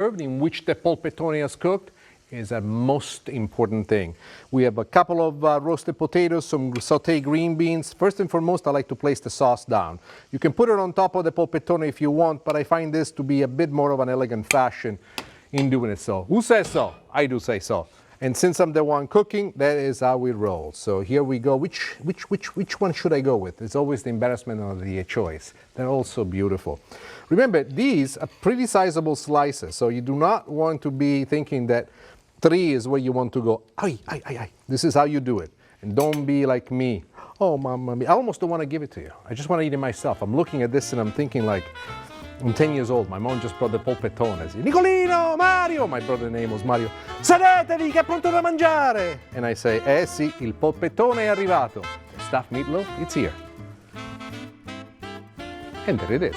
in which the polpettone is cooked is a most important thing. We have a couple of roasted potatoes, some sauteed green beans. First and foremost, I like to place the sauce down. You can put it on top of the polpettone if you want, but I find this to be a bit more of an elegant fashion in doing it so. Who says so? I do say so. And since I'm the one cooking, that is how we roll. So here we go. Which one should I go with? It's always the embarrassment of the choice. They're all so beautiful. Remember, these are pretty sizable slices, so you do not want to be thinking that 3 is where you want to go. Ay, ay, ay, ay. This is how you do it. And don't be like me. Oh, mamma mia. I almost don't want to give it to you. I just want to eat it myself. I'm looking at this and I'm thinking like, I'm 10 years old. My mom just brought the polpettone. Nicolino, Mario. My brother's name was Mario. Sedetevi, che è pronto da mangiare. And I say, eh sì, il polpettone è arrivato. The stuffed meatloaf, it's here. And there it is.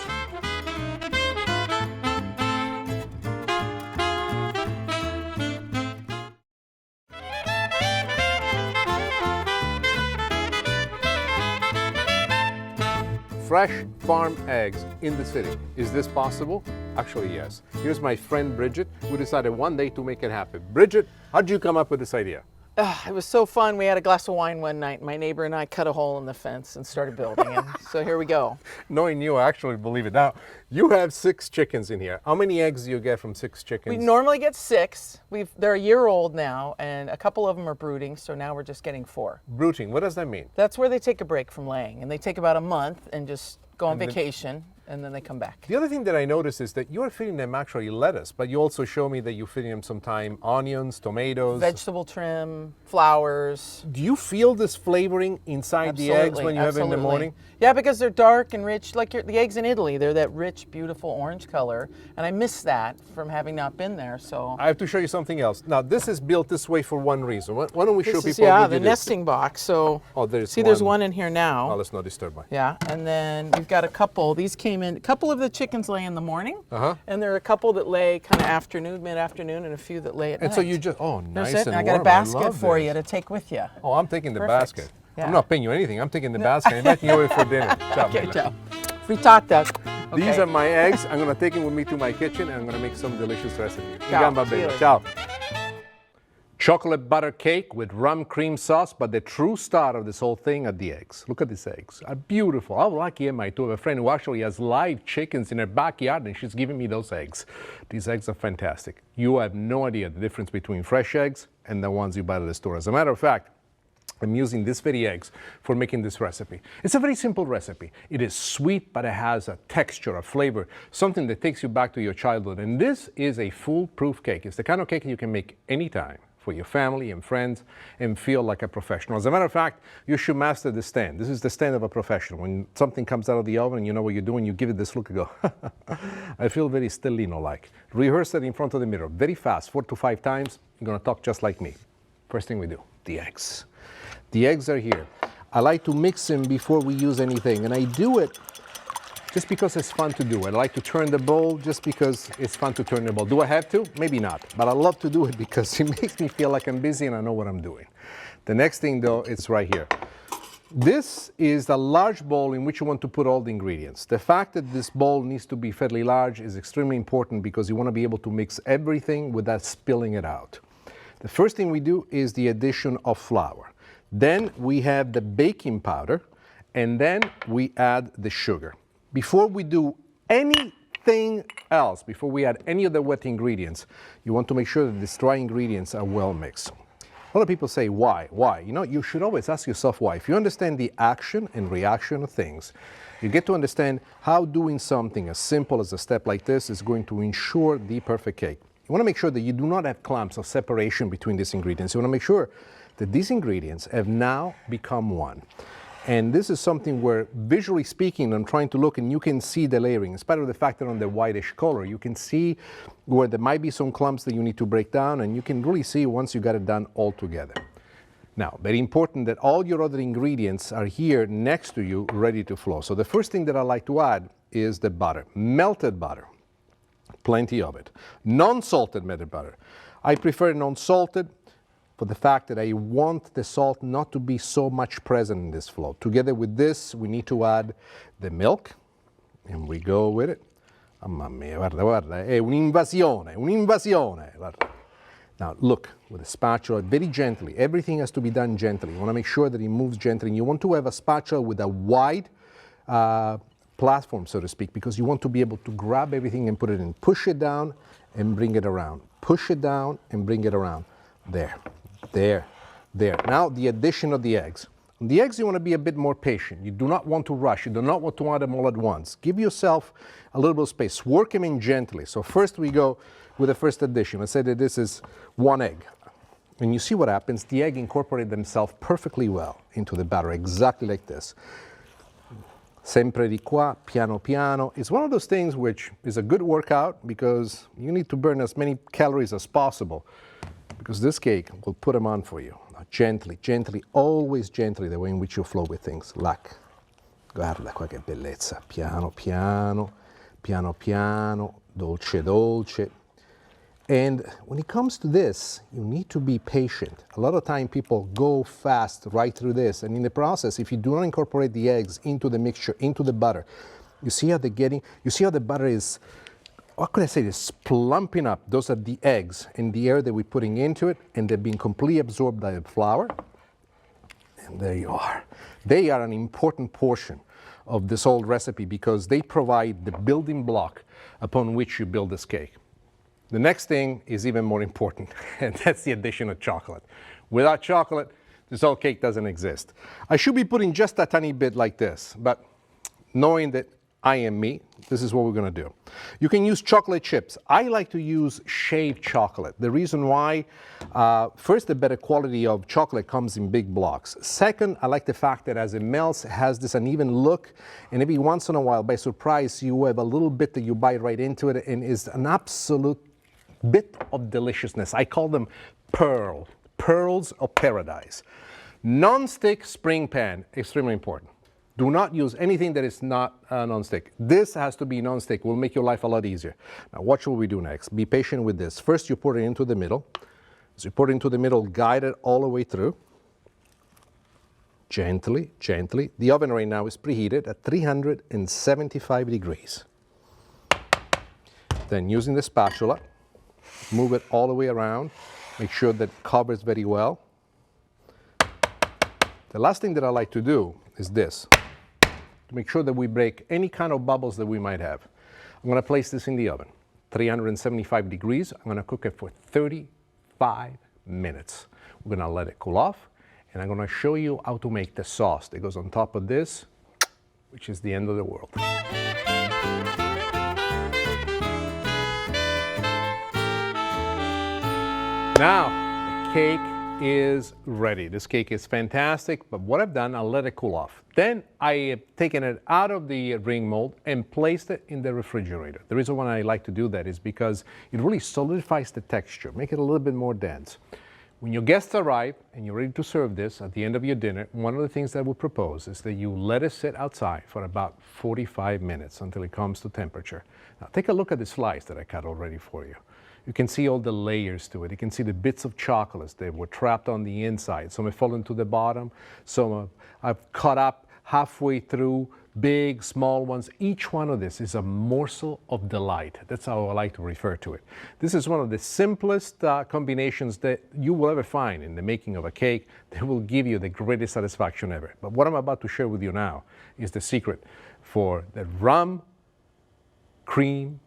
Fresh farm eggs in the city. Is this possible? Actually, yes. Here's my friend Bridget, who decided one day to make it happen. Bridget, how'd you come up with this idea? It was so fun. We had a glass of wine one night. My neighbor and I cut a hole in the fence and started building it. So here we go. Knowing you, I actually believe it. Now, you have 6 chickens in here. How many eggs do you get from 6 chickens? We normally get 6. They're a year old now, and a couple of them are brooding, so now we're just getting 4. Brooding, what does that mean? That's where they take a break from laying, and they take about a month and just go on vacation, and then they come back. The other thing that I noticed is that you are feeding them actually lettuce, but you also show me that you're feeding them sometime onions, tomatoes. Vegetable trim, flowers. Do you feel this flavoring inside the eggs when you have it in the morning? Yeah, because they're dark and rich, like the eggs in Italy. They're that rich, beautiful orange color, and I miss that from having not been there, so. I have to show you something else. Now, this is built this way for one reason. Why don't we show people Yeah, the nesting box, so. Oh, there's one. There's one in here now. Oh, let's not disturb me. Yeah, and then we've got a couple. These came in, a couple of the chickens lay in the morning, and there are a couple that lay kind of afternoon, mid-afternoon, and a few that lay at night. And so you just, oh, nice and warm. I got a basket for you to take with you. Oh, I'm taking the basket. Yeah. I'm not paying you anything. I'm taking the basket. I'm inviting you over for dinner. Ciao, okay, ciao. Frittata. Okay. These are my eggs. I'm going to take them with me to my kitchen, and I'm going to make some delicious recipe. Ciao. Ciao. Chocolate butter cake with rum cream sauce, but the true star of this whole thing are the eggs. Look at these eggs. Are beautiful. How lucky am I to have a friend who actually has live chickens in her backyard, and she's giving me those eggs. These eggs are fantastic. You have no idea the difference between fresh eggs and the ones you buy at the store. As a matter of fact, I'm using these very eggs for making this recipe. It's a very simple recipe. It is sweet, but it has a texture, a flavor, something that takes you back to your childhood. And this is a foolproof cake. It's the kind of cake you can make anytime for your family and friends and feel like a professional. As a matter of fact, you should master the stand. This is the stand of a professional. When something comes out of the oven and you know what you're doing, you give it this look and go, I feel very Stellino-like. Rehearse it in front of the mirror very fast, 4 to 5 times. You're gonna talk just like me. First thing we do, the eggs. The eggs are here. I like to mix them before we use anything, and I do it just because it's fun to do it. I like to turn the bowl just because it's fun to turn the bowl. Do I have to? Maybe not, but I love to do it because it makes me feel like I'm busy and I know what I'm doing. The next thing though, it's right here. This is a large bowl in which you want to put all the ingredients. The fact that this bowl needs to be fairly large is extremely important because you want to be able to mix everything without spilling it out. The first thing we do is the addition of flour. Then we have the baking powder, and then we add the sugar. Before we do anything else, before we add any of the wet ingredients, you want to make sure that these dry ingredients are well mixed. A lot of people say, why? Why? You know, you should always ask yourself why. If you understand the action and reaction of things, you get to understand how doing something as simple as a step like this is going to ensure the perfect cake. You want to make sure that you do not have clumps of separation between these ingredients. You want to make sure that these ingredients have now become one. And this is something where, visually speaking, I'm trying to look and you can see the layering. In spite of the fact that on the whitish color, you can see where there might be some clumps that you need to break down, and you can really see once you got it done all together. Now, very important that all your other ingredients are here next to you, ready to flow. So the first thing that I like to add is the butter, melted butter. Plenty of it. Non-salted melted butter. I prefer non-salted for the fact that I want the salt not to be so much present in this flow. Together with this, we need to add the milk, and we go with it. Mamma mia, guarda, guarda, è un'invasione, un'invasione. Guarda. Now look, with a spatula, very gently. Everything has to be done gently. You want to make sure that it moves gently. And you want to have a spatula with a wide platform, so to speak, because you want to be able to grab everything and put it in. Push it down and bring it around. Push it down and bring it around. There, there, there. Now the addition of the eggs. On the eggs, you want to be a bit more patient. You do not want to rush. You do not want to add them all at once. Give yourself a little bit of space. Work them in gently. So first we go with the first addition. Let's say that this is 1 egg. And you see what happens. The egg incorporates themselves perfectly well into the batter, exactly like this. Sempre di qua, piano piano. It's one of those things which is a good workout because you need to burn as many calories as possible, because this cake will put them on for you. Now, gently, gently, always gently, the way in which you flow with things. Like, guarda qua che bellezza. Piano piano, piano piano, dolce dolce. And when it comes to this, you need to be patient. A lot of time people go fast right through this, and in the process, if you do not incorporate the eggs into the mixture, into the butter, you see how the butter is, what could I say, is plumping up. Those are the eggs and the air that we're putting into it, and they're being completely absorbed by the flour. And there you are. They are an important portion of this whole recipe because they provide the building block upon which you build this cake. The next thing is even more important, and that's the addition of chocolate. Without chocolate, this whole cake doesn't exist. I should be putting just a tiny bit like this, but knowing that I am me, this is what we're going to do. You can use chocolate chips. I like to use shaved chocolate. The reason why, first, the better quality of chocolate comes in big blocks. Second, I like the fact that as it melts, it has this uneven look, and every once in a while, by surprise, you have a little bit that you bite right into it, and is an absolute bit of deliciousness. I call them pearls of paradise. Non-stick spring pan, extremely important. Do not use anything that is not non-stick. This has to be non-stick. Will make your life a lot easier. Now watch what we do next. Be patient with this. First you put it into the middle. As you put it into the middle, guide it all the way through. Gently, gently. The oven right now is preheated at 375 degrees. Then using the spatula, move it all the way around. Make sure that it covers very well. The last thing that I like to do is this, to make sure that we break any kind of bubbles that we might have. I'm going to place this in the oven, 375 degrees. I'm going to cook it for 35 minutes. We're going to let it cool off, and I'm going to show you how to make the sauce that goes on top of this, which is the end of the world. Now, the cake is ready. This cake is fantastic, but what I've done, I'll let it cool off. Then I have taken it out of the ring mold and placed it in the refrigerator. The reason why I like to do that is because it really solidifies the texture, make it a little bit more dense. When your guests arrive and you're ready to serve this at the end of your dinner, one of the things that I would propose is that you let it sit outside for about 45 minutes until it comes to temperature. Now take a look at the slice that I cut already for you. You can see all the layers to it. You can see the bits of chocolates that were trapped on the inside. Some have fallen to the bottom. Some I've cut up halfway through, big, small ones. Each one of this is a morsel of delight. That's how I like to refer to it. This is one of the simplest combinations that you will ever find in the making of a cake that will give you the greatest satisfaction ever. But what I'm about to share with you now is the secret for the rum, cream,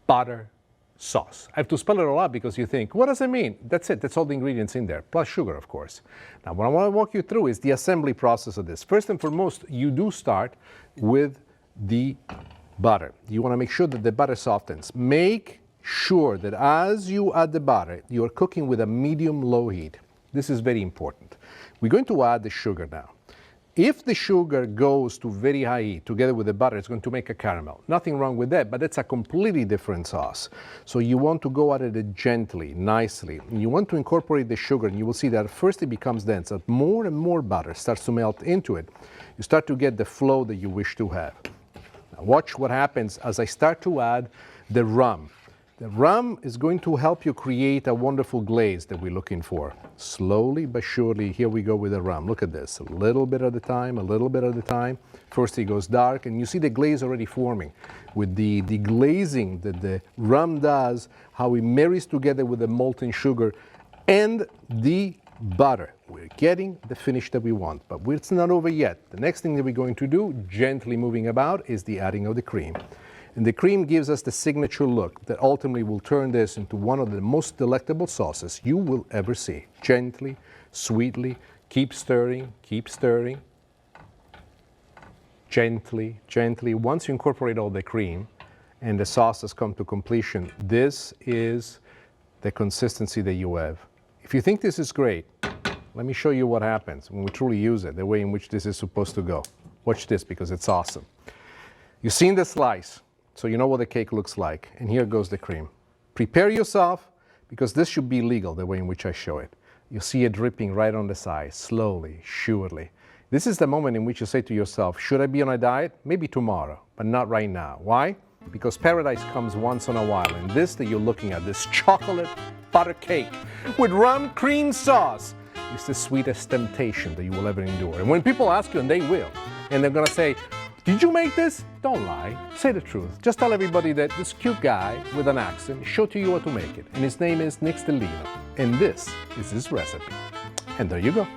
butter, sauce. I have to spell it all out because you think, what does it mean? That's it. That's all the ingredients in there, plus sugar, of course. Now, what I want to walk you through is the assembly process of this. First and foremost, you do start with the butter. You want to make sure that the butter softens. Make sure that as you add the butter, you are cooking with a medium-low heat. This is very important. We're going to add the sugar now. If the sugar goes to very high heat together with the butter, it's going to make a caramel. Nothing wrong with that, but that's a completely different sauce. So you want to go at it gently, nicely. You want to incorporate the sugar, and you will see that at first it becomes dense. As more and more butter starts to melt into it, you start to get the flow that you wish to have. Now watch what happens as I start to add the rum. The rum is going to help you create a wonderful glaze that we're looking for. Slowly but surely, here we go with the rum. Look at this, a little bit at a time, a little bit at a time. First it goes dark, and you see the glaze already forming. With the glazing that the rum does, how it marries together with the molten sugar and the butter. We're getting the finish that we want, but it's not over yet. The next thing that we're going to do, gently moving about, is the adding of the cream. And the cream gives us the signature look that ultimately will turn this into one of the most delectable sauces you will ever see. Gently, sweetly, keep stirring, gently, gently. Once you incorporate all the cream and the sauce has come to completion, this is the consistency that you have. If you think this is great, let me show you what happens when we truly use it, the way in which this is supposed to go. Watch this because it's awesome. You've seen the slice, so you know what the cake looks like. And here goes the cream. Prepare yourself, because this should be legal, the way in which I show it. You see it dripping right on the side, slowly, surely. This is the moment in which you say to yourself, should I be on a diet? Maybe tomorrow, but not right now. Why? Because paradise comes once in a while, and this that you're looking at, this chocolate butter cake with rum cream sauce, is the sweetest temptation that you will ever endure. And when people ask you, and they will, and they're gonna say, did you make this? Don't lie, say the truth. Just tell everybody that this cute guy with an accent showed to you how to make it. And his name is Nick Stellino, and this is his recipe. And there you go.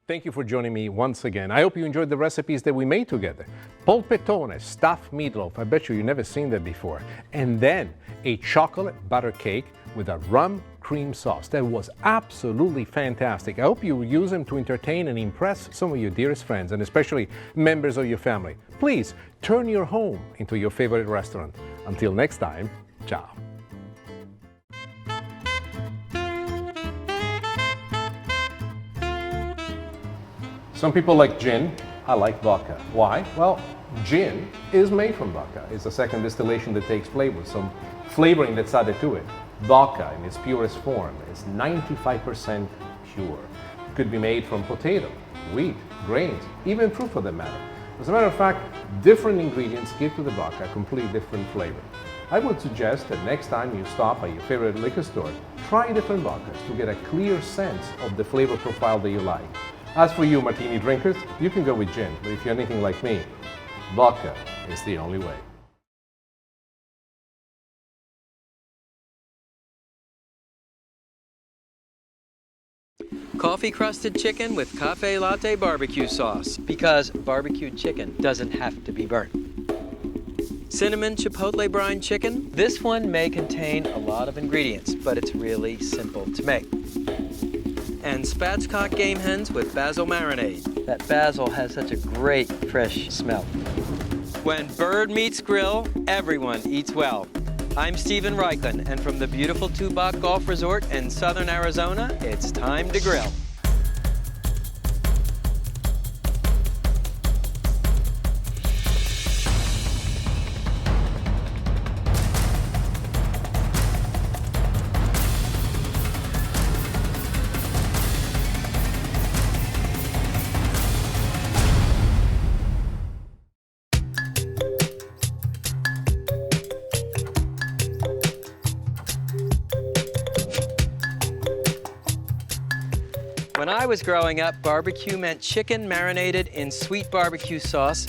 Thank you for joining me once again. I hope you enjoyed the recipes that we made together. Polpettone, stuffed meatloaf, I bet you've never seen that before. And then a chocolate butter cake with a rum cream sauce. That was absolutely fantastic. I hope you use them to entertain and impress some of your dearest friends, and especially members of your family. Please turn your home into your favorite restaurant. Until next time, ciao. Some people like gin. I like vodka. Why? Well, gin is made from vodka. It's a second distillation that takes place with some flavoring that's added to it. Vodka in its purest form is 95% pure. It could be made from potato, wheat, grains, even fruit for that matter. As a matter of fact, different ingredients give to the vodka a completely different flavor. I would suggest that next time you stop at your favorite liquor store, try different vodkas to get a clear sense of the flavor profile that you like. As for you martini drinkers, you can go with gin, but if you're anything like me, vodka is the only way. Coffee crusted chicken with cafe latte barbecue sauce, because barbecued chicken doesn't have to be burnt. Cinnamon chipotle brine chicken. This one may contain a lot of ingredients, but it's really simple to make. And spatchcock game hens with basil marinade. That basil has such a great fresh smell. When bird meets grill, everyone eats well. I'm Stephen Reichlin, and from the beautiful Tubac Golf Resort in southern Arizona, it's time to grill. When I was growing up, barbecue meant chicken marinated in sweet barbecue sauce,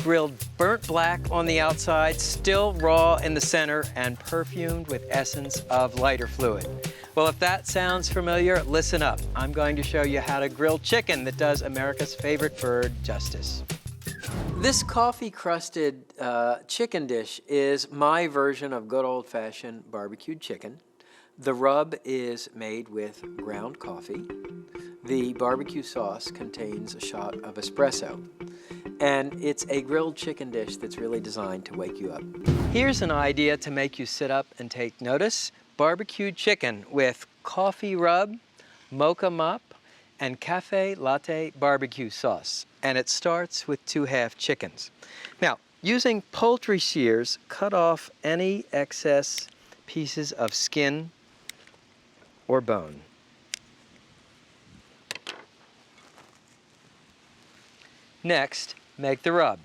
grilled burnt black on the outside, still raw in the center, and perfumed with essence of lighter fluid. Well, if that sounds familiar, listen up. I'm going to show you how to grill chicken that does America's favorite bird justice. This coffee-crusted chicken dish is my version of good old-fashioned barbecued chicken. The rub is made with ground coffee. The barbecue sauce contains a shot of espresso. And it's a grilled chicken dish that's really designed to wake you up. Here's an idea to make you sit up and take notice. Barbecued chicken with coffee rub, mocha mop, and cafe latte barbecue sauce. And it starts with 2 half chickens. Now, using poultry shears, cut off any excess pieces of skin or bone. Next, make the rub.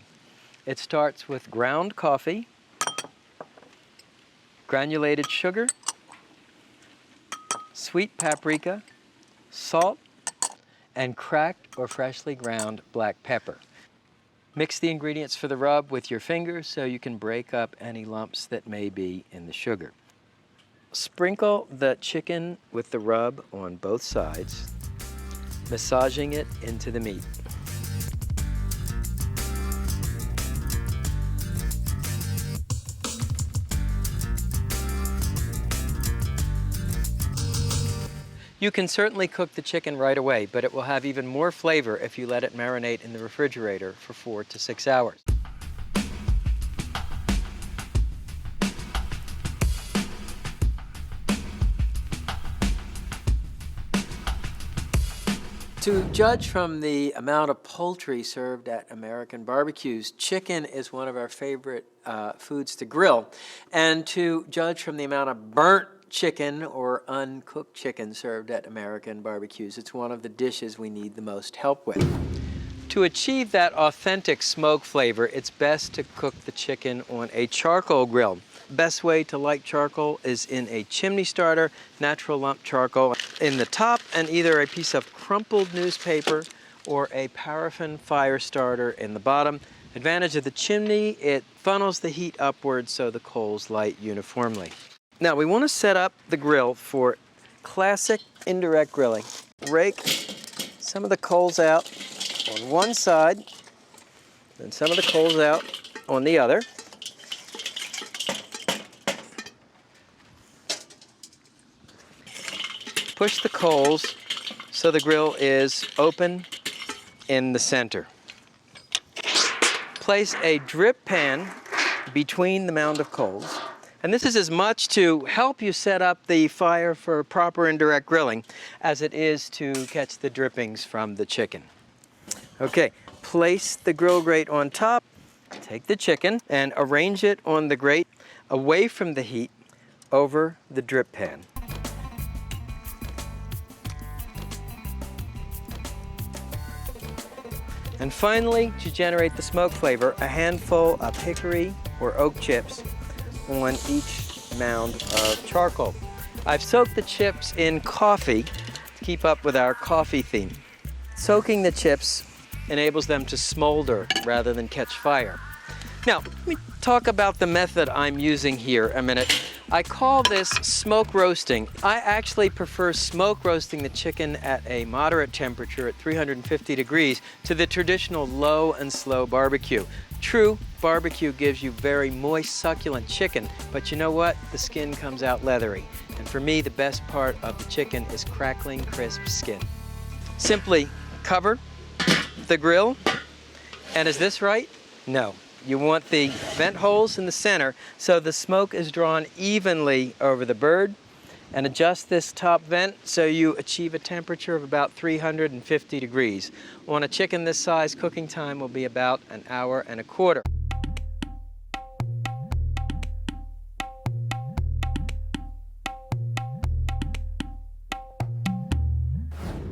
It starts with ground coffee, granulated sugar, sweet paprika, salt, and cracked or freshly ground black pepper. Mix the ingredients for the rub with your fingers so you can break up any lumps that may be in the sugar. Sprinkle the chicken with the rub on both sides, massaging it into the meat. You can certainly cook the chicken right away, but it will have even more flavor if you let it marinate in the refrigerator for 4 to 6 hours. To judge from the amount of poultry served at American barbecues, chicken is one of our favorite foods to grill. And to judge from the amount of burnt chicken or uncooked chicken served at American barbecues, it's one of the dishes we need the most help with. To achieve that authentic smoke flavor, it's best to cook the chicken on a charcoal grill. Best way to light charcoal is in a chimney starter, natural lump charcoal in the top, and either a piece of crumpled newspaper or a paraffin fire starter in the bottom. Advantage of the chimney, it funnels the heat upwards so the coals light uniformly. Now we want to set up the grill for classic indirect grilling. Rake some of the coals out on one side, and some of the coals out on the other. Push the coals so the grill is open in the center. Place a drip pan between the mound of coals. And this is as much to help you set up the fire for proper indirect grilling as it is to catch the drippings from the chicken. Okay, place the grill grate on top, take the chicken and arrange it on the grate away from the heat over the drip pan. And finally, to generate the smoke flavor, a handful of hickory or oak chips on each mound of charcoal. I've soaked the chips in coffee to keep up with our coffee theme. Soaking the chips enables them to smolder rather than catch fire. Now, let me talk about the method I'm using here a minute. I call this smoke roasting. I actually prefer smoke roasting the chicken at a moderate temperature at 350 degrees to the traditional low and slow barbecue. True, barbecue gives you very moist, succulent chicken, but you know what? The skin comes out leathery. And for me, the best part of the chicken is crackling, crisp skin. Simply cover the grill. And is this right? No. You want the vent holes in the center so the smoke is drawn evenly over the bird, and adjust this top vent so you achieve a temperature of about 350 degrees. On a chicken this size, cooking time will be about an hour and a quarter.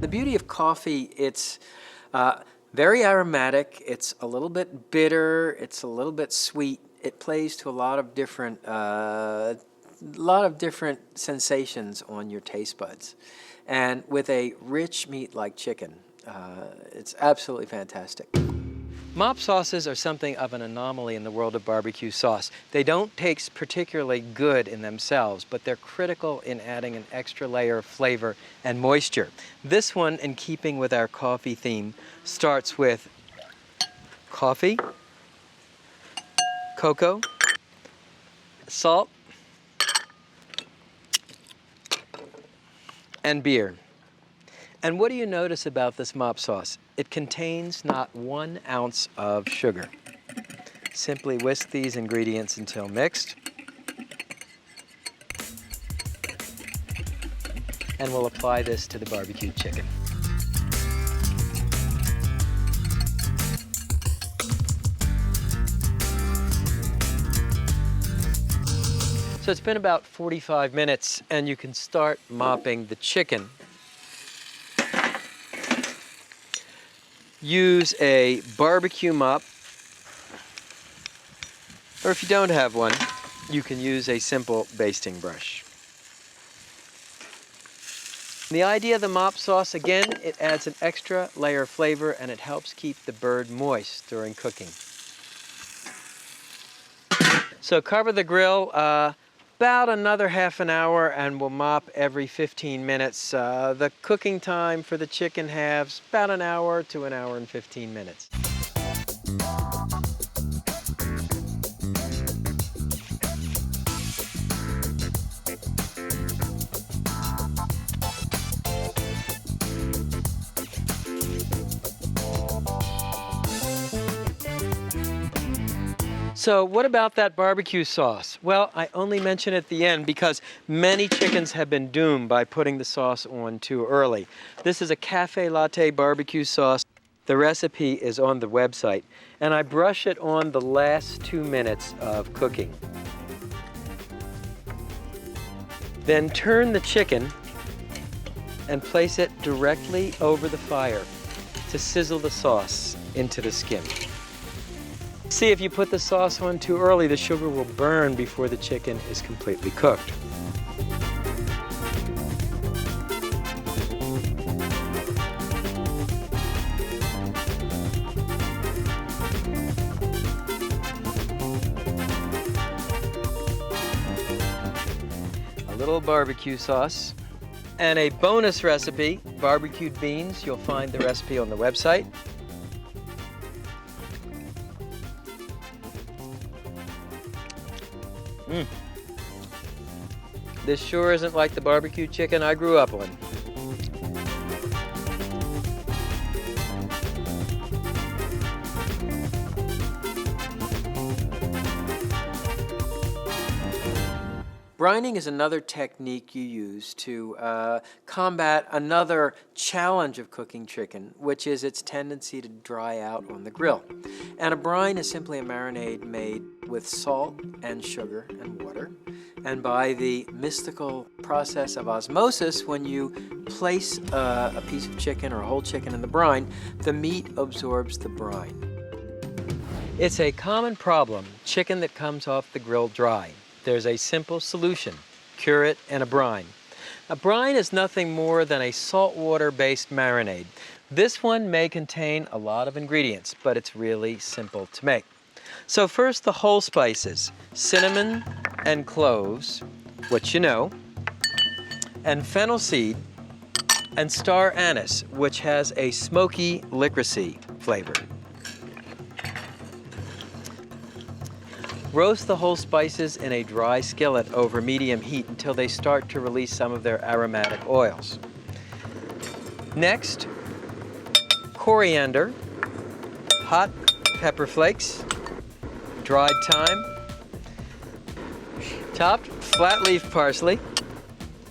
The beauty of coffee, it's very aromatic, it's a little bit bitter, it's a little bit sweet. It plays to a lot of different sensations on your taste buds. And with a rich meat like chicken, it's absolutely fantastic. Mop sauces are something of an anomaly in the world of barbecue sauce. They don't taste particularly good in themselves, but they're critical in adding an extra layer of flavor and moisture. This one, in keeping with our coffee theme, starts with coffee, cocoa, salt, and beer. And what do you notice about this mop sauce? It contains not 1 ounce of sugar. Simply whisk these ingredients until mixed. And we'll apply this to the barbecued chicken. So it's been about 45 minutes, and you can start mopping the chicken. Use a barbecue mop, or if you don't have one, you can use a simple basting brush. The idea of the mop sauce, again, it adds an extra layer of flavor and it helps keep the bird moist during cooking. So cover the grill about another half an hour and we'll mop every 15 minutes. The cooking time for the chicken halves, about an hour to an hour and 15 minutes. So what about that barbecue sauce? Well, I only mention it at the end because many chickens have been doomed by putting the sauce on too early. This is a cafe latte barbecue sauce. The recipe is on the website, and I brush it on the last 2 minutes of cooking. Then turn the chicken and place it directly over the fire to sizzle the sauce into the skin. See, if you put the sauce on too early, the sugar will burn before the chicken is completely cooked. A little barbecue sauce and a bonus recipe, barbecued beans. You'll find the recipe on the website. This sure isn't like the barbecue chicken I grew up on. Brining is another technique you use to combat another challenge of cooking chicken, which is its tendency to dry out on the grill. And a brine is simply a marinade made with salt and sugar and water. And by the mystical process of osmosis, when you place a piece of chicken or a whole chicken in the brine, the meat absorbs the brine. It's a common problem, chicken that comes off the grill dry. There's a simple solution: cure it in a brine. A brine is nothing more than a saltwater-based marinade. This one may contain a lot of ingredients, but it's really simple to make. So first, the whole spices: cinnamon and cloves, which you know, and fennel seed, and star anise, which has a smoky licorice flavor. Roast the whole spices in a dry skillet over medium heat until they start to release some of their aromatic oils. Next, coriander, hot pepper flakes, dried thyme, chopped flat leaf parsley,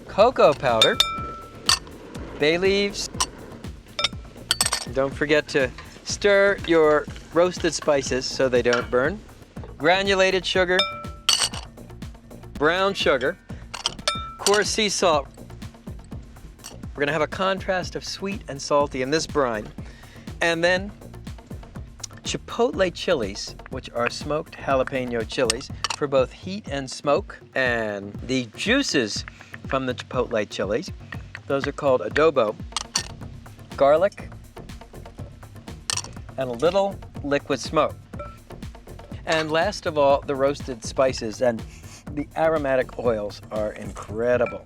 cocoa powder, bay leaves. Don't forget to stir your roasted spices so they don't burn. Granulated sugar, brown sugar, coarse sea salt. We're going to have a contrast of sweet and salty in this brine. And then chipotle chilies, which are smoked jalapeno chilies for both heat and smoke. And the juices from the chipotle chilies, those are called adobo. Garlic, and a little liquid smoke. And last of all, the roasted spices, and the aromatic oils are incredible.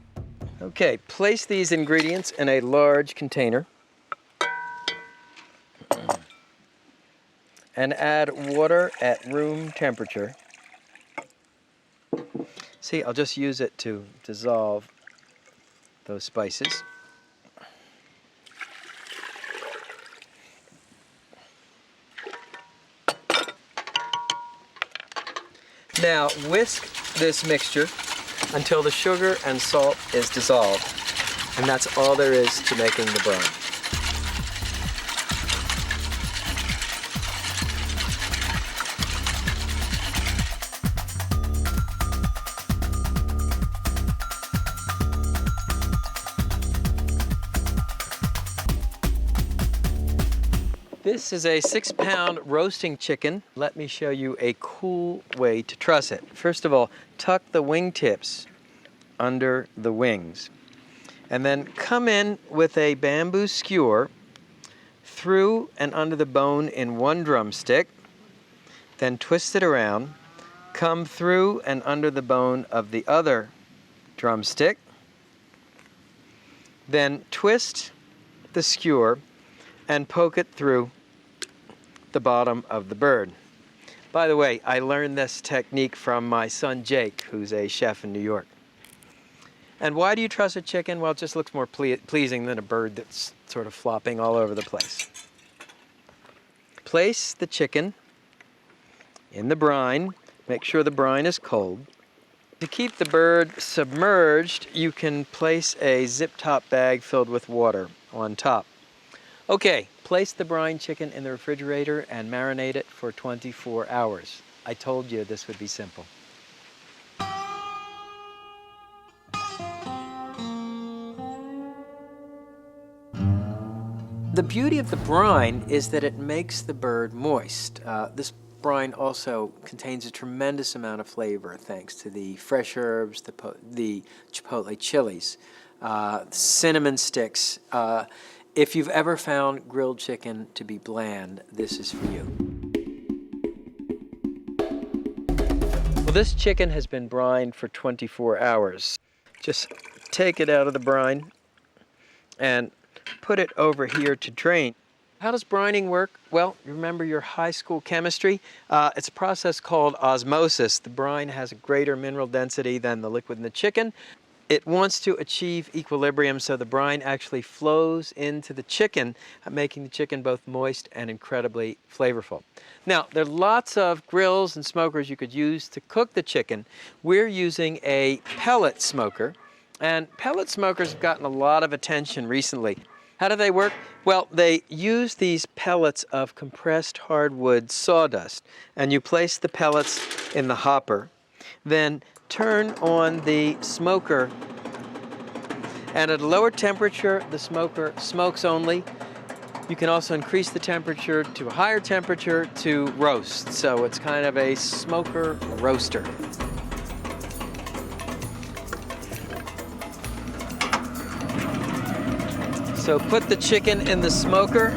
Okay, place these ingredients in a large container and add water at room temperature. See, I'll just use it to dissolve those spices. Now whisk this mixture until the sugar and salt is dissolved, and that's all there is to making the brine. This is a 6-pound roasting chicken. Let me show you a cool way to truss it. First of all, tuck the wingtips under the wings. And then come in with a bamboo skewer through and under the bone in one drumstick. Then twist it around. Come through and under the bone of the other drumstick. Then twist the skewer and poke it through the bottom of the bird. By the way, I learned this technique from my son Jake, who's a chef in New York. And why do you truss a chicken? Well, it just looks more pleasing than a bird that's sort of flopping all over the place. Place the chicken in the brine. Make sure the brine is cold. To keep the bird submerged, you can place a zip-top bag filled with water on top. Okay, place the brine chicken in the refrigerator and marinate it for 24 hours. I told you this would be simple. The beauty of the brine is that it makes the bird moist. This brine also contains a tremendous amount of flavor thanks to the fresh herbs, the chipotle chilies, cinnamon sticks. If you've ever found grilled chicken to be bland, this is for you. Well, this chicken has been brined for 24 hours. Just take it out of the brine and put it over here to drain. How does brining work? Well, remember your high school chemistry? It's a process called osmosis. The brine has a greater mineral density than the liquid in the chicken. It wants to achieve equilibrium, so the brine actually flows into the chicken, making the chicken both moist and incredibly flavorful. Now, there are lots of grills and smokers you could use to cook the chicken. We're using a pellet smoker, and pellet smokers have gotten a lot of attention recently. How do they work? Well, they use these pellets of compressed hardwood sawdust, and you place the pellets in the hopper, then turn on the smoker, and at a lower temperature, the smoker smokes only. You can also increase the temperature to a higher temperature to roast, so it's kind of a smoker roaster. So put the chicken in the smoker.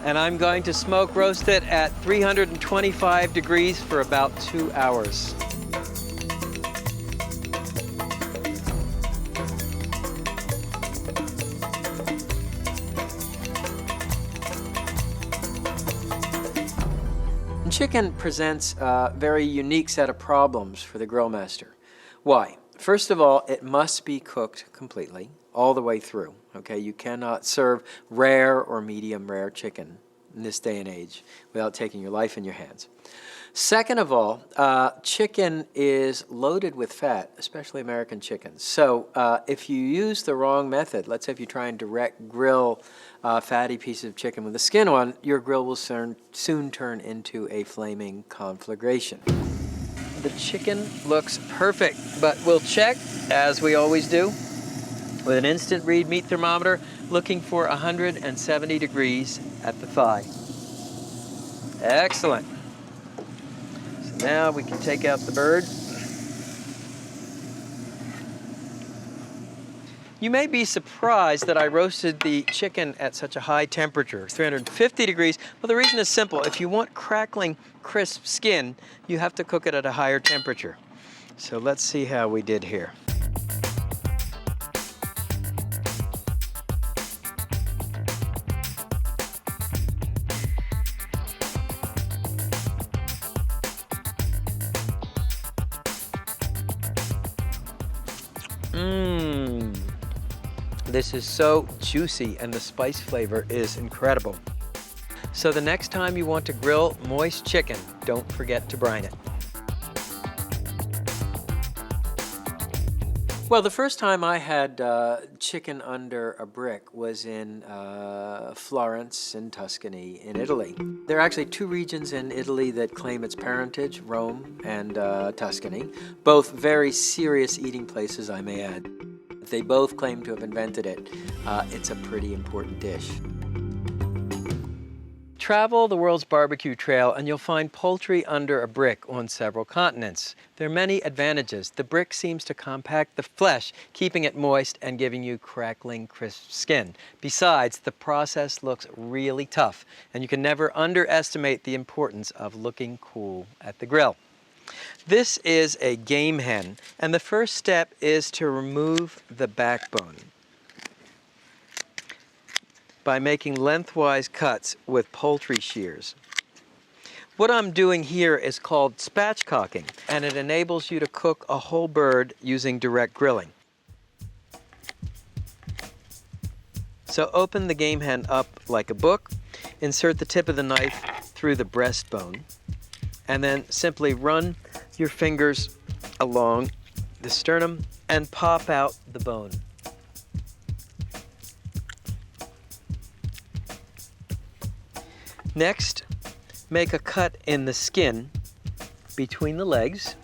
And I'm going to smoke roast it at 325 degrees for about 2 hours. Chicken presents a very unique set of problems for the grill master. Why? First of all, it must be cooked completely, all the way through. Okay, you cannot serve rare or medium rare chicken in this day and age without taking your life in your hands. Second of all, chicken is loaded with fat, especially American chickens. So if you use the wrong method, let's say if you try and direct grill fatty piece of chicken with the skin on, your grill will soon turn into a flaming conflagration. The chicken looks perfect, but we'll check, as we always do, with an instant read meat thermometer, looking for 170 degrees at the thigh. Excellent. So now we can take out the bird. You may be surprised that I roasted the chicken at such a high temperature, 350 degrees. Well, the reason is simple. If you want crackling, crisp skin, you have to cook it at a higher temperature. So let's see how we did here. This is so juicy and the spice flavor is incredible. So the next time you want to grill moist chicken, don't forget to brine it. Well, the first time I had chicken under a brick was in Florence in Tuscany in Italy. There are actually two regions in Italy that claim its parentage, Rome and Tuscany, both very serious eating places, I may add. They both claim to have invented it. It's a pretty important dish. Travel the world's barbecue trail and you'll find poultry under a brick on several continents. There are many advantages. The brick seems to compact the flesh, keeping it moist and giving you crackling, crisp skin. Besides, the process looks really tough, and you can never underestimate the importance of looking cool at the grill. This is a game hen, and the first step is to remove the backbone by making lengthwise cuts with poultry shears. What I'm doing here is called spatchcocking, and it enables you to cook a whole bird using direct grilling. So open the game hen up like a book, insert the tip of the knife through the breastbone, and then simply run your fingers along the sternum and pop out the bone. Next, make a cut in the skin between the legs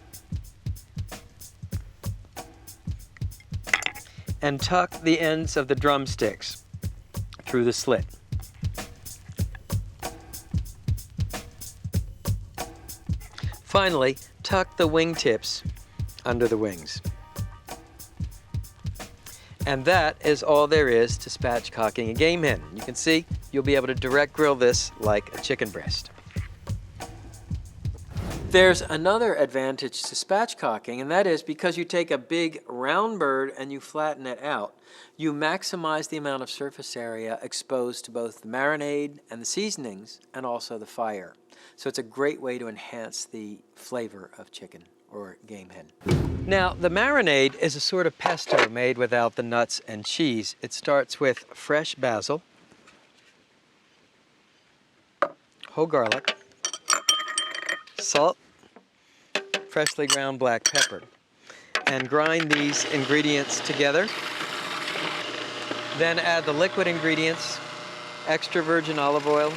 and tuck the ends of the drumsticks through the slit. Finally, tuck the wingtips under the wings. And that is all there is to spatchcocking a game hen. You can see you'll be able to direct grill this like a chicken breast. There's another advantage to spatchcocking, and that is because you take a big round bird and you flatten it out, you maximize the amount of surface area exposed to both the marinade and the seasonings and also the fire. So it's a great way to enhance the flavor of chicken or game hen. Now, the marinade is a sort of pesto made without the nuts and cheese. It starts with fresh basil, whole garlic, salt, freshly ground black pepper, and grind these ingredients together. Then add the liquid ingredients, extra virgin olive oil,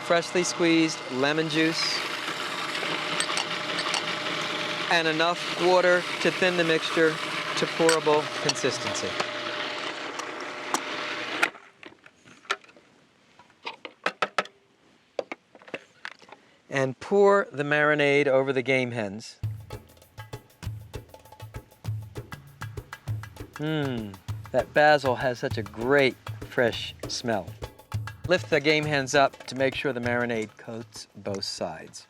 freshly squeezed lemon juice, and enough water to thin the mixture to pourable consistency. And pour the marinade over the game hens. That basil has such a great fresh smell. Lift the game hens up to make sure the marinade coats both sides.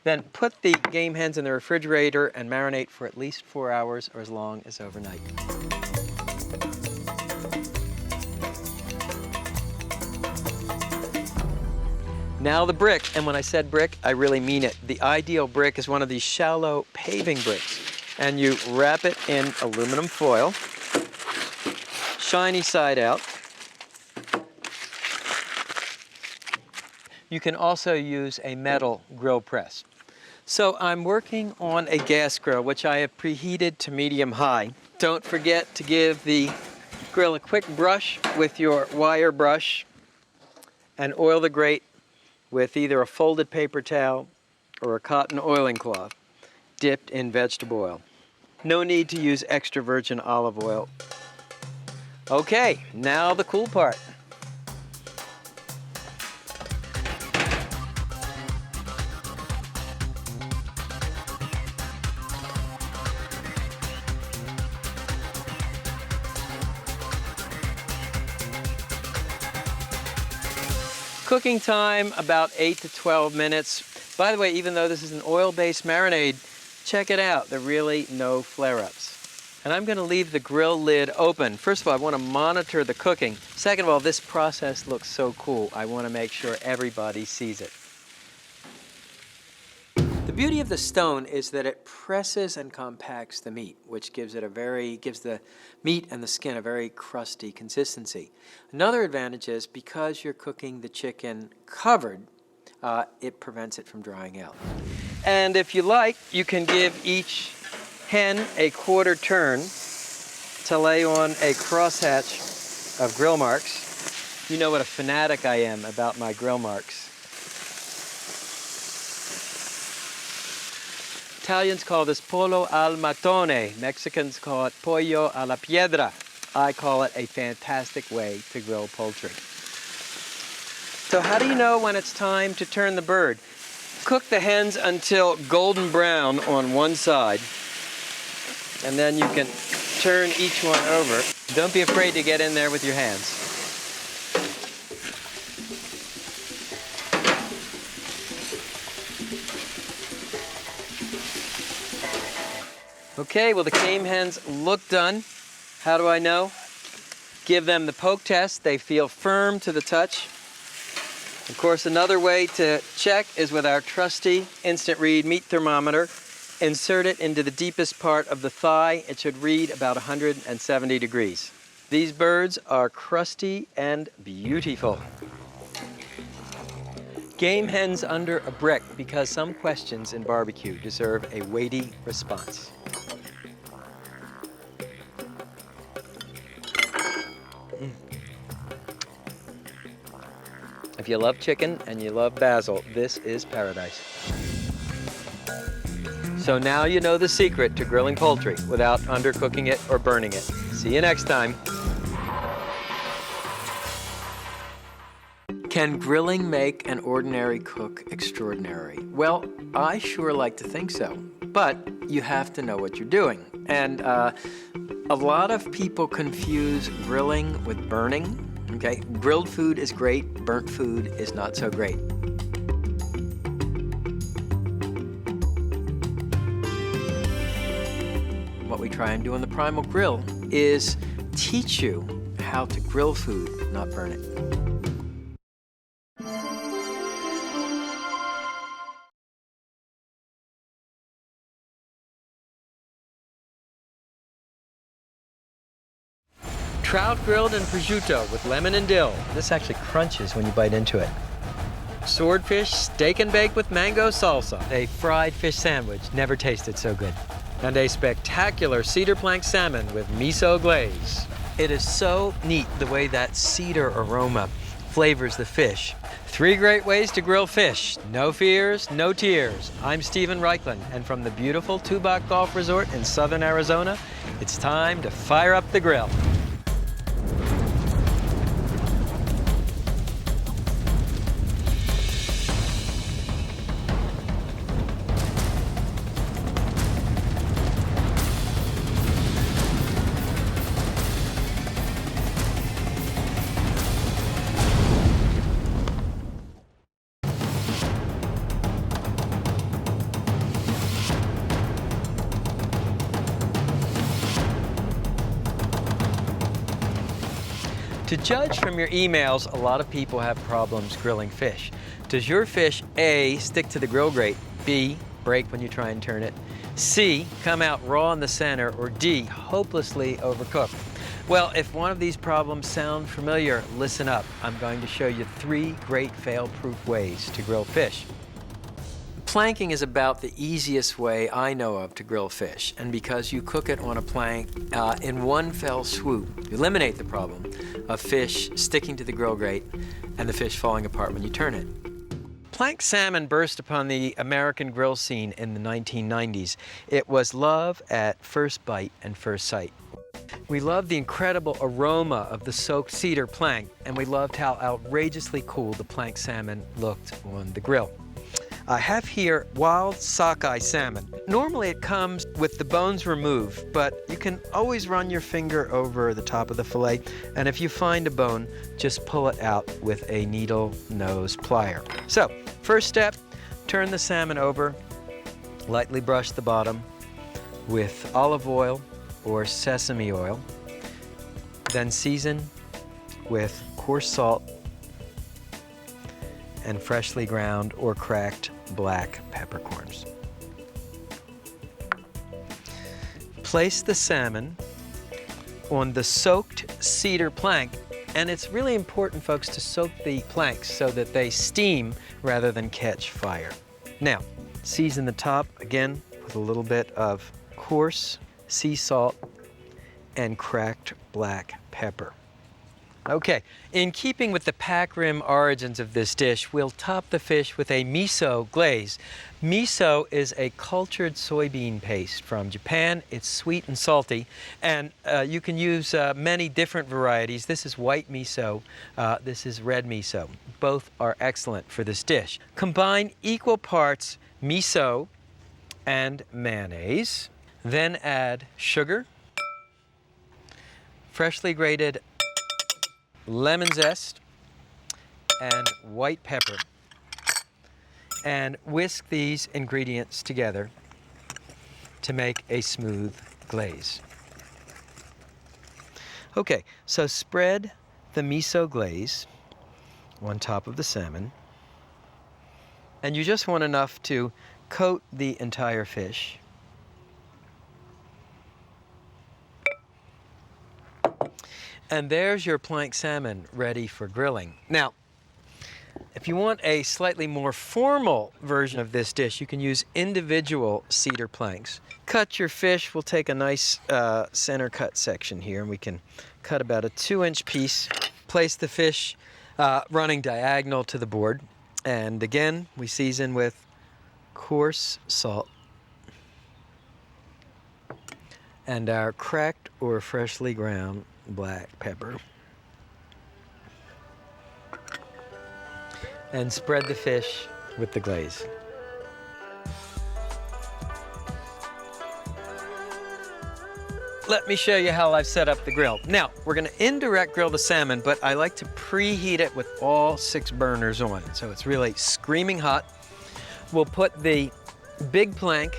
Then put the game hens in the refrigerator and marinate for at least 4 hours or as long as overnight. Now the brick, and when I said brick, I really mean it. The ideal brick is one of these shallow paving bricks, and you wrap it in aluminum foil, shiny side out. You can also use a metal grill press. So I'm working on a gas grill, which I have preheated to medium-high. Don't forget to give the grill a quick brush with your wire brush and oil the grate with either a folded paper towel or a cotton oiling cloth dipped in vegetable oil. No need to use extra virgin olive oil. Okay, now the cool part. Cooking time, about 8 to 12 minutes. By the way, even though this is an oil-based marinade, check it out. There are really no flare-ups. And I'm going to leave the grill lid open. First of all, I want to monitor the cooking. Second of all, this process looks so cool. I want to make sure everybody sees it. The beauty of the stone is that it presses and compacts the meat, which gives the meat and the skin a very crusty consistency. Another advantage is because you're cooking the chicken covered, it prevents it from drying out. And if you like, you can give each hen a quarter turn to lay on a crosshatch of grill marks. You know what a fanatic I am about my grill marks. Italians call this pollo al matone. Mexicans call it pollo a la piedra. I call it a fantastic way to grill poultry. So how do you know when it's time to turn the bird? Cook the hens until golden brown on one side, and then you can turn each one over. Don't be afraid to get in there with your hands. Okay, well, the game hens look done. How do I know? Give them the poke test. They feel firm to the touch. Of course, another way to check is with our trusty instant read meat thermometer. Insert it into the deepest part of the thigh. It should read about 170 degrees. These birds are crusty and beautiful. Game hens under a brick, because some questions in barbecue deserve a weighty response. If you love chicken and you love basil, this is paradise. So now you know the secret to grilling poultry without undercooking it or burning it. See you next time. Can grilling make an ordinary cook extraordinary? Well, I sure like to think so, but you have to know what you're doing. And a lot of people confuse grilling with burning. Okay, grilled food is great, burnt food is not so great. What we try and do on the Primal Grill is teach you how to grill food, not burn it. Trout grilled in prosciutto with lemon and dill. This actually crunches when you bite into it. Swordfish steak and bake with mango salsa. A fried fish sandwich never tasted so good. And a spectacular cedar plank salmon with miso glaze. It is so neat the way that cedar aroma flavors the fish. 3 great ways to grill fish. No fears, no tears. I'm Stephen Reichlin, and from the beautiful Tubac Golf Resort in southern Arizona, it's time to fire up the grill. To judge from your emails, a lot of people have problems grilling fish. Does your fish A, stick to the grill grate, B, break when you try and turn it, C, come out raw in the center, or D, hopelessly overcooked? Well, if one of these problems sound familiar, listen up. I'm going to show you 3 great fail-proof ways to grill fish. Planking is about the easiest way I know of to grill fish, and because you cook it on a plank in one fell swoop, you eliminate the problem of fish sticking to the grill grate and the fish falling apart when you turn it. Plank salmon burst upon the American grill scene in the 1990s. It was love at first bite and first sight. We loved the incredible aroma of the soaked cedar plank, and we loved how outrageously cool the plank salmon looked on the grill. I have here wild sockeye salmon. Normally it comes with the bones removed, but you can always run your finger over the top of the fillet, and if you find a bone, just pull it out with a needle nose plier. So, first step, turn the salmon over, lightly brush the bottom with olive oil or sesame oil, then season with coarse salt and freshly ground or cracked black peppercorns. Place the salmon on the soaked cedar plank, and it's really important, folks, to soak the planks so that they steam rather than catch fire. Now, season the top again with a little bit of coarse sea salt, and cracked black pepper. Okay, in keeping with the pack rim origins of this dish, we'll top the fish with a miso glaze. Miso is a cultured soybean paste from Japan. It's sweet and salty, and you can use many different varieties. This is white miso, this is red miso. Both are excellent for this dish. Combine equal parts miso and mayonnaise, then add sugar, freshly grated lemon zest, and white pepper, and whisk these ingredients together to make a smooth glaze. Okay, so spread the miso glaze on top of the salmon, and you just want enough to coat the entire fish. And there's your plank salmon ready for grilling. Now, if you want a slightly more formal version of this dish, you can use individual cedar planks. Cut your fish. We'll take a nice center cut section here, and we can cut about a 2-inch piece. Place the fish running diagonal to the board. And again, we season with coarse salt and our cracked or freshly ground black pepper, and spread the fish with the glaze. Let me show you how I've set up the grill. Now, we're going to indirect grill the salmon, but I like to preheat it with all 6 burners on, so it's really screaming hot. We'll put the big plank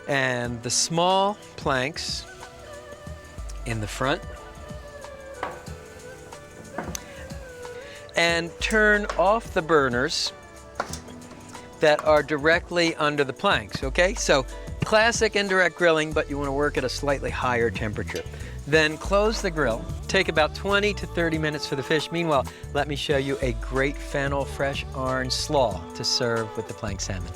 and the small planks in the front, and turn off the burners that are directly under the planks, okay? So classic indirect grilling, but you want to work at a slightly higher temperature. Then close the grill. Take about 20 to 30 minutes for the fish. Meanwhile, let me show you a great fennel fresh orange slaw to serve with the plank salmon.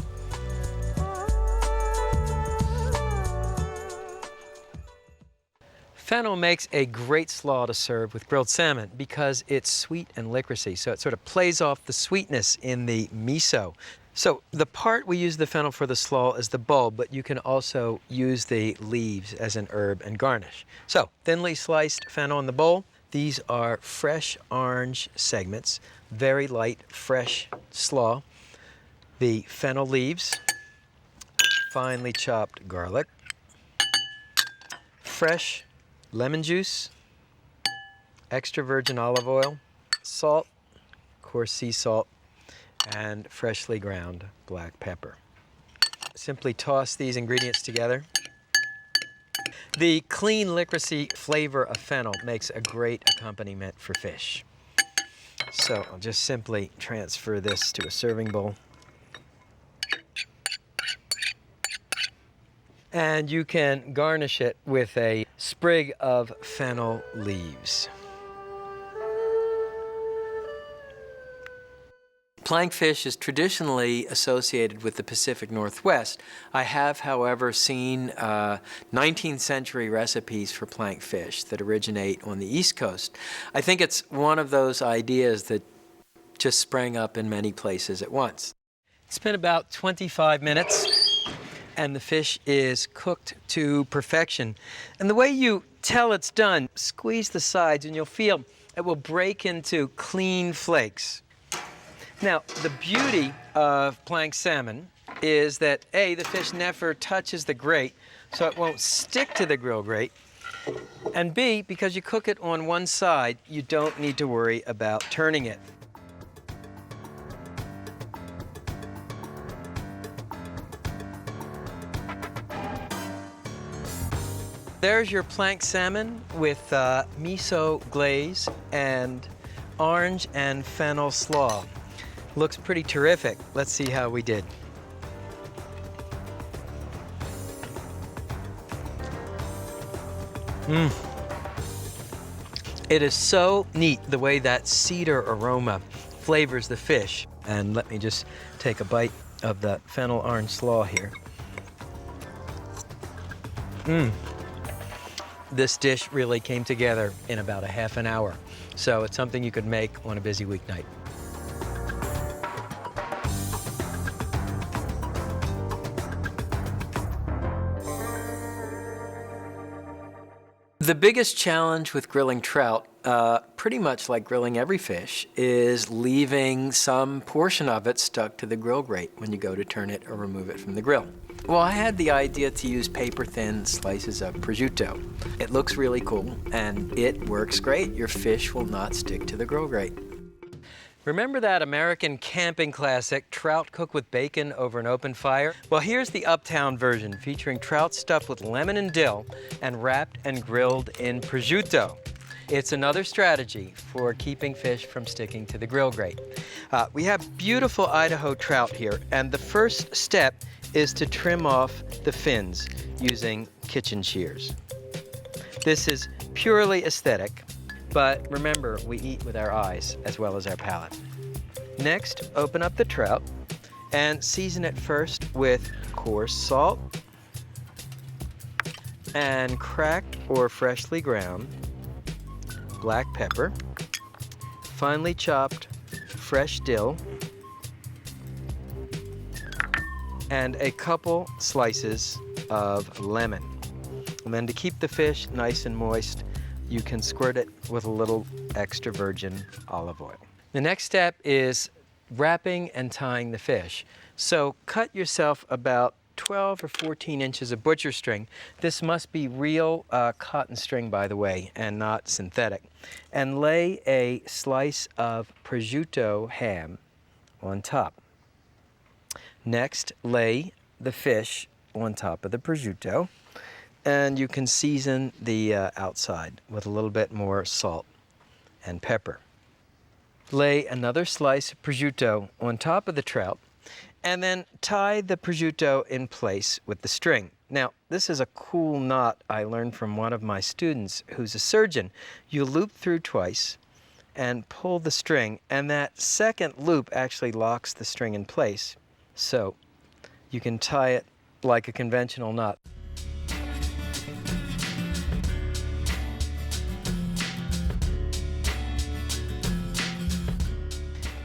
Fennel makes a great slaw to serve with grilled salmon because it's sweet and licoricy, so it sort of plays off the sweetness in the miso. So the part we use the fennel for the slaw is the bulb, but you can also use the leaves as an herb and garnish. So thinly sliced fennel in the bowl. These are fresh orange segments, very light, fresh slaw. The fennel leaves, finely chopped garlic, fresh lemon juice, extra virgin olive oil, salt, coarse sea salt, and freshly ground black pepper. Simply toss these ingredients together. The clean licoricy flavor of fennel makes a great accompaniment for fish. So I'll just simply transfer this to a serving bowl. And you can garnish it with a sprig of fennel leaves. Plankfish is traditionally associated with the Pacific Northwest. I have, however, seen 19th century recipes for plankfish that originate on the East Coast. I think it's one of those ideas that just sprang up in many places at once. It's been about 25 minutes. And the fish is cooked to perfection. And the way you tell it's done, squeeze the sides and you'll feel it will break into clean flakes. Now, the beauty of plank salmon is that A, the fish never touches the grate, so it won't stick to the grill grate. And B, because you cook it on one side, you don't need to worry about turning it. There's your plank salmon with miso glaze and orange and fennel slaw. Looks pretty terrific. Let's see how we did. It is so neat the way that cedar aroma flavors the fish. And let me just take a bite of the fennel orange slaw here. This dish really came together in about a half an hour. So it's something you could make on a busy weeknight. The biggest challenge with grilling trout, pretty much like grilling every fish, is leaving some portion of it stuck to the grill grate when you go to turn it or remove it from the grill. Well, I had the idea to use paper-thin slices of prosciutto. It looks really cool, and it works great. Your fish will not stick to the grill grate. Remember that American camping classic, trout cooked with bacon over an open fire? Well, here's the uptown version, featuring trout stuffed with lemon and dill and wrapped and grilled in prosciutto. It's another strategy for keeping fish from sticking to the grill grate. We have beautiful Idaho trout here, and the first step is to trim off the fins using kitchen shears. This is purely aesthetic, but remember, we eat with our eyes as well as our palate. Next, open up the trout and season it first with coarse salt and cracked or freshly ground black pepper, finely chopped fresh dill, and a couple slices of lemon. And then to keep the fish nice and moist, you can squirt it with a little extra virgin olive oil. The next step is wrapping and tying the fish. So cut yourself about 12 or 14 inches of butcher string. This must be real cotton string, by the way, and not synthetic. And lay a slice of prosciutto ham on top. Next, lay the fish on top of the prosciutto, and you can season the outside with a little bit more salt and pepper. Lay another slice of prosciutto on top of the trout, and then tie the prosciutto in place with the string. Now, this is a cool knot I learned from one of my students who's a surgeon. You loop through twice and pull the string, and that second loop actually locks the string in place. So you can tie it like a conventional knot.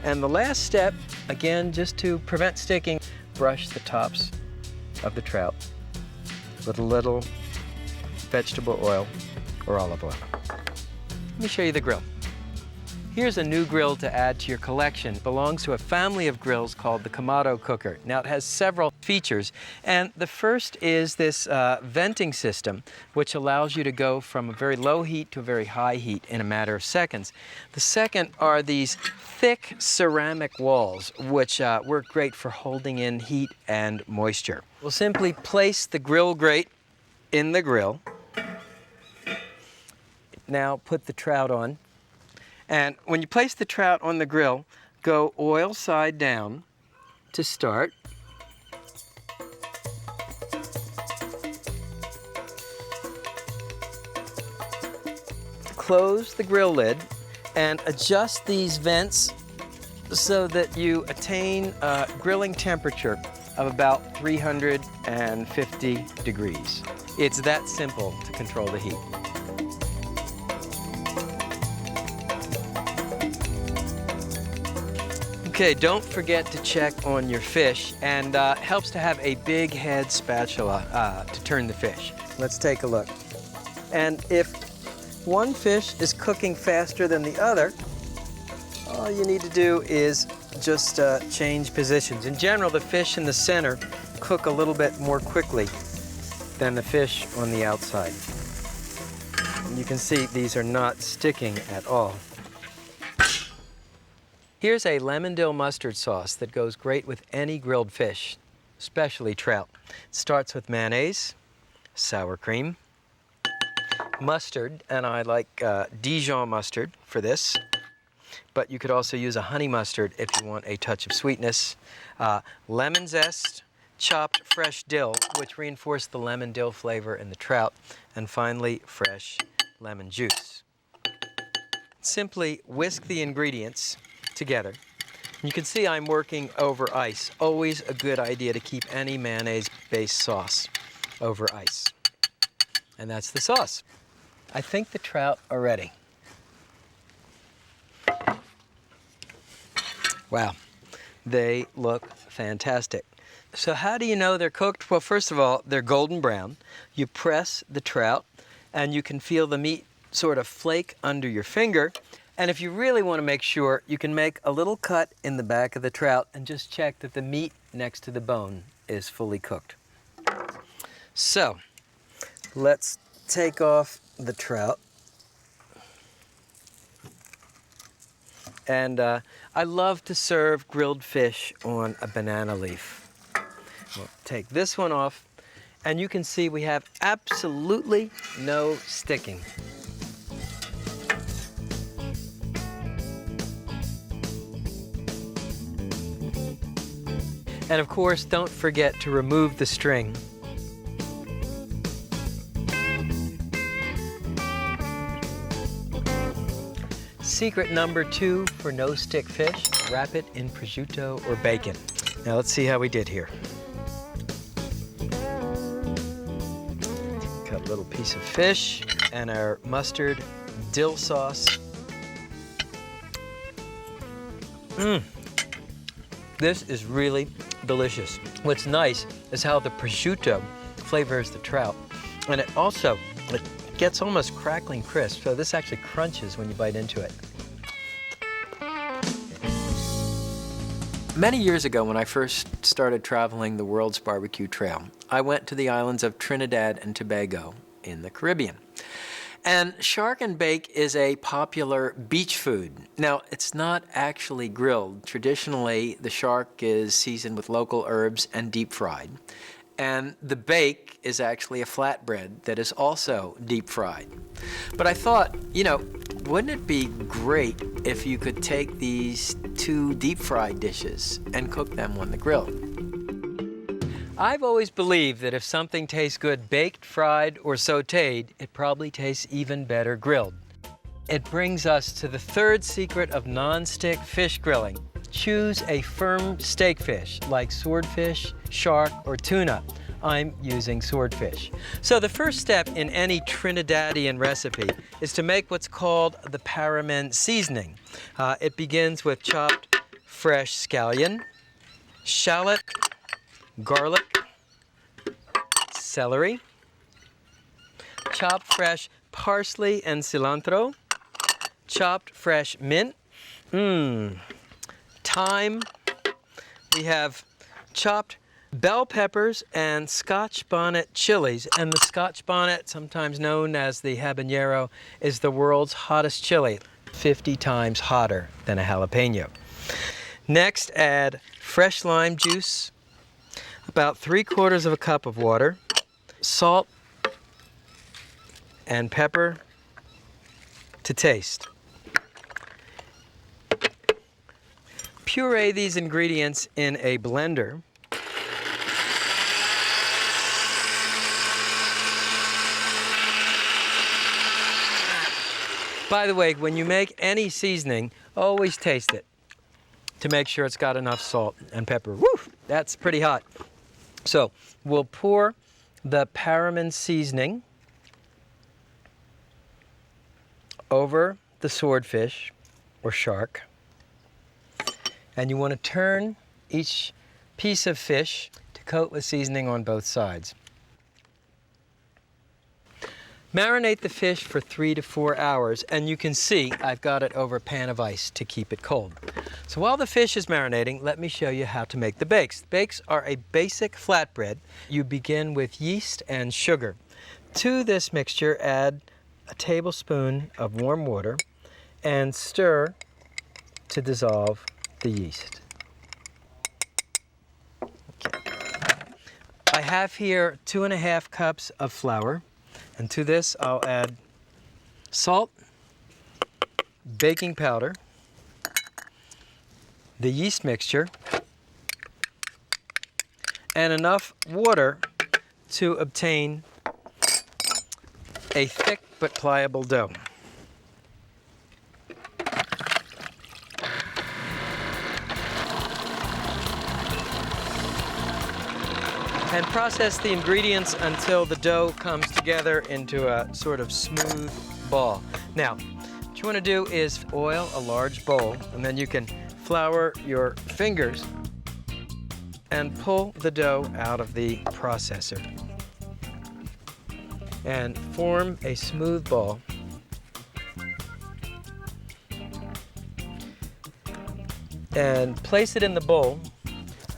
And the last step, again, just to prevent sticking, brush the tops of the trout with a little vegetable oil or olive oil. Let me show you the grill. Here's a new grill to add to your collection. It belongs to a family of grills called the Kamado cooker. Now, it has several features, and the first is this venting system, which allows you to go from a very low heat to a very high heat in a matter of seconds. The second are these thick ceramic walls, which work great for holding in heat and moisture. We'll simply place the grill grate in the grill. Now put the trout on. And when you place the trout on the grill, go oil side down to start. Close the grill lid and adjust these vents so that you attain a grilling temperature of about 350 degrees. It's that simple to control the heat. Okay, don't forget to check on your fish, and helps to have a big head spatula to turn the fish. Let's take a look. And if one fish is cooking faster than the other, all you need to do is just change positions. In general, the fish in the center cook a little bit more quickly than the fish on the outside. And you can see these are not sticking at all. Here's a lemon dill mustard sauce that goes great with any grilled fish, especially trout. It starts with mayonnaise, sour cream, mustard, and I like Dijon mustard for this, but you could also use a honey mustard if you want a touch of sweetness, lemon zest, chopped fresh dill, which reinforce the lemon dill flavor in the trout, and finally, fresh lemon juice. Simply whisk the ingredients together You can see I'm working over ice. Always a good idea to keep any mayonnaise-based sauce over ice. And that's the sauce. I think the trout are ready. Wow, they look fantastic. So how do you know they're cooked? Well, first of all, they're golden brown. You press the trout and you can feel the meat sort of flake under your finger. And if you really want to make sure, you can make a little cut in the back of the trout and just check that the meat next to the bone is fully cooked. So let's take off the trout. And I love to serve grilled fish on a banana leaf. We'll take this one off, and you can see we have absolutely no sticking. And of course, don't forget to remove the string. Secret number 2 for no-stick fish, wrap it in prosciutto or bacon. Now let's see how we did here. Cut a little piece of fish and our mustard dill sauce. This is really delicious. What's nice is how the prosciutto flavors the trout. And it also, it gets almost crackling crisp, so this actually crunches when you bite into it. Many years ago, when I first started traveling the world's barbecue trail, I went to the islands of Trinidad and Tobago in the Caribbean. And shark and bake is a popular beach food. Now, it's not actually grilled. Traditionally, the shark is seasoned with local herbs and deep fried. And the bake is actually a flatbread that is also deep fried. But I thought, you know, wouldn't it be great if you could take these 2 deep fried dishes and cook them on the grill? I've always believed that if something tastes good baked, fried, or sautéed, it probably tastes even better grilled. It brings us to the 3rd secret of non-stick fish grilling. Choose a firm steak fish like swordfish, shark, or tuna. I'm using swordfish. So the first step in any Trinidadian recipe is to make what's called the paramin seasoning. It begins with chopped fresh scallion, shallot, garlic, celery, chopped fresh parsley and cilantro, chopped fresh mint, thyme. We have chopped bell peppers and Scotch bonnet chilies. And the Scotch bonnet, sometimes known as the habanero, is the world's hottest chili, 50 times hotter than a jalapeno. Next, add fresh lime juice, about 3/4 cup of water, salt, and pepper to taste. Puree these ingredients in a blender. By the way, when you make any seasoning, always taste it to make sure it's got enough salt and pepper. Woo! That's pretty hot. So we'll pour the paramin seasoning over the swordfish or shark. And you want to turn each piece of fish to coat with seasoning on both sides. Marinate the fish for 3 to 4 hours, and you can see I've got it over a pan of ice to keep it cold. So while the fish is marinating, let me show you how to make the bakes. Bakes are a basic flatbread. You begin with yeast and sugar. To this mixture, add a tablespoon of warm water and stir to dissolve the yeast. Okay. I have here 2½ cups of flour. And to this, I'll add salt, baking powder, the yeast mixture, and enough water to obtain a thick but pliable dough. and process the ingredients until the dough comes together into a sort of smooth ball. Now, what you want to do is oil a large bowl, and then you can flour your fingers and pull the dough out of the processor and form a smooth ball. And place it in the bowl.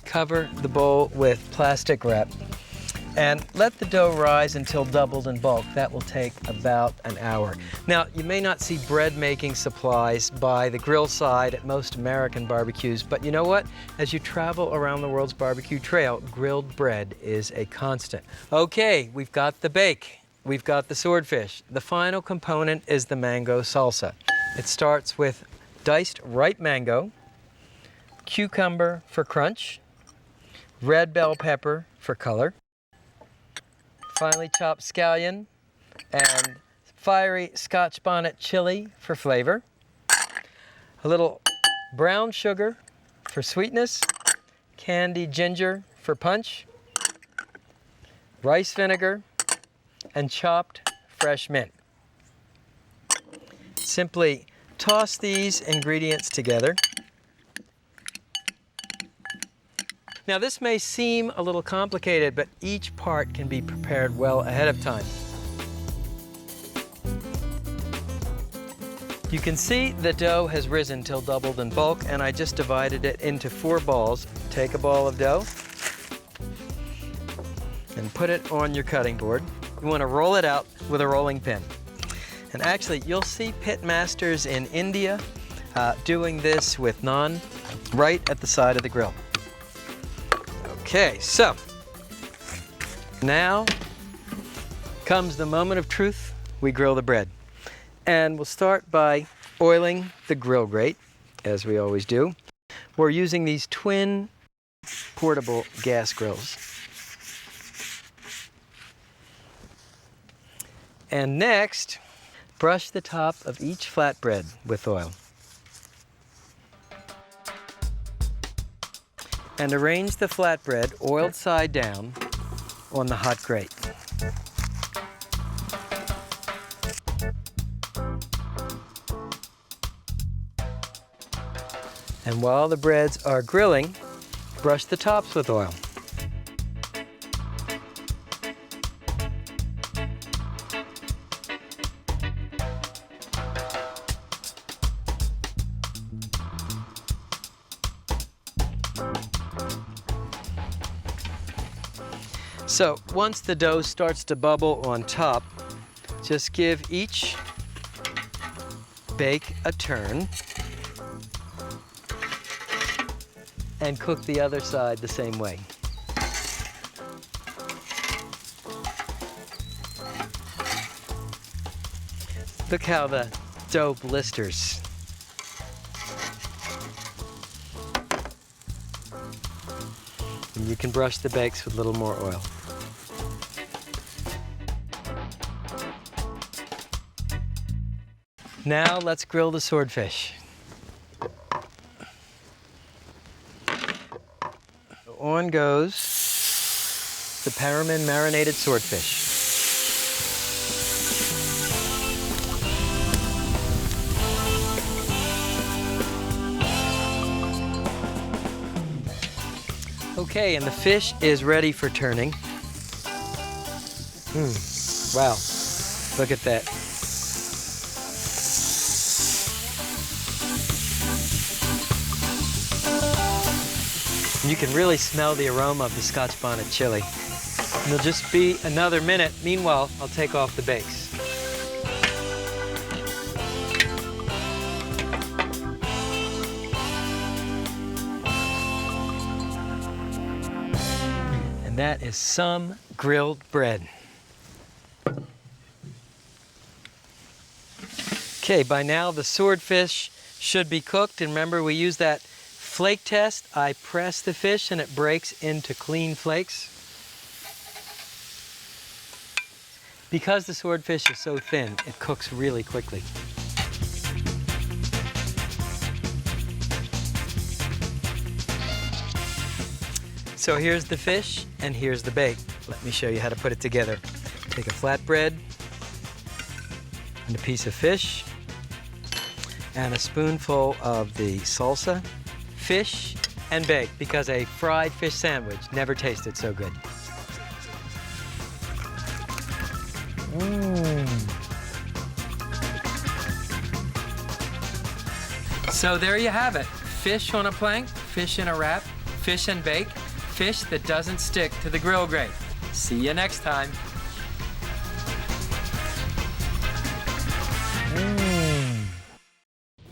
Cover the bowl with plastic wrap and let the dough rise until doubled in bulk. That will take about an hour. Now, you may not see bread making supplies by the grill side at most American barbecues, but you know what? As you travel around the world's barbecue trail, grilled bread is a constant. Okay, we've got the bake. We've got the swordfish. The final component is the mango salsa. It starts with diced ripe mango, cucumber for crunch, red bell pepper for color, finely chopped scallion, and fiery Scotch bonnet chili for flavor, a little brown sugar for sweetness, candied ginger for punch, rice vinegar, and chopped fresh mint. Simply toss these ingredients together. Now, this may seem a little complicated, but each part can be prepared well ahead of time. You can see the dough has risen till doubled in bulk, and I just divided it into 4 balls. Take a ball of dough and put it on your cutting board. You want to roll it out with a rolling pin. And actually, you'll see pit masters in India doing this with naan right at the side of the grill. Okay, so now comes the moment of truth. We grill the bread. And we'll start by oiling the grill grate, as we always do. We're using these twin portable gas grills. And next, brush the top of each flatbread with oil. And arrange the flatbread oiled side down on the hot grate. And while the breads are grilling, brush the tops with oil. So once the dough starts to bubble on top, just give each bake a turn and cook the other side the same way. Look how the dough blisters. And you can brush the bakes with a little more oil. Now let's grill the swordfish. On goes the Paramin marinated swordfish. Okay, and the fish is ready for turning. Wow, look at that. You can really smell the aroma of the Scotch bonnet chili. And it'll just be another minute. Meanwhile, I'll take off the bakes. And that is some grilled bread. Okay, by now the swordfish should be cooked. And remember, we use that flake test. I press the fish and it breaks into clean flakes. Because the swordfish is so thin, it cooks really quickly. So here's the fish and here's the bake. Let me show you how to put it together. Take a flatbread and a piece of fish and a spoonful of the salsa, fish, and bake, because a fried fish sandwich never tasted so good. So there you have it. Fish on a plank, fish in a wrap, fish and bake, fish that doesn't stick to the grill grate. See you next time.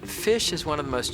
Fish is one of the most